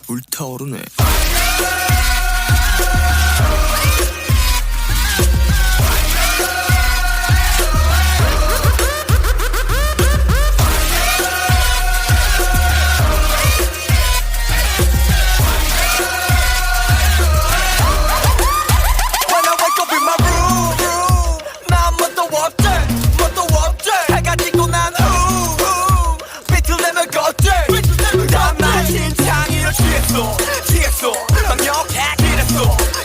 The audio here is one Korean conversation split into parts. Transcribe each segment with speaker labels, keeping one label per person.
Speaker 1: 불타오르네.
Speaker 2: 취했어 완벽해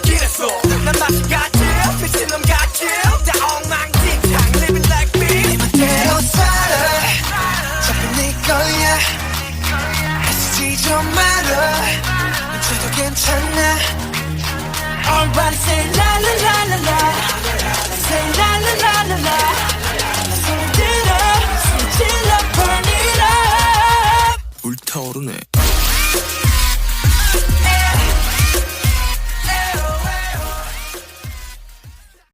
Speaker 2: 길했어 난 맛이 같지 미친 놈 같지 다 엉망진창 living like me 네 멋대로 살아 어차피 네 거야 애쓰지 좀 말아 멈춰도 괜찮아 Alright say la la la la la say la la la la la 소리 질러 burn it up
Speaker 1: 불타오르네.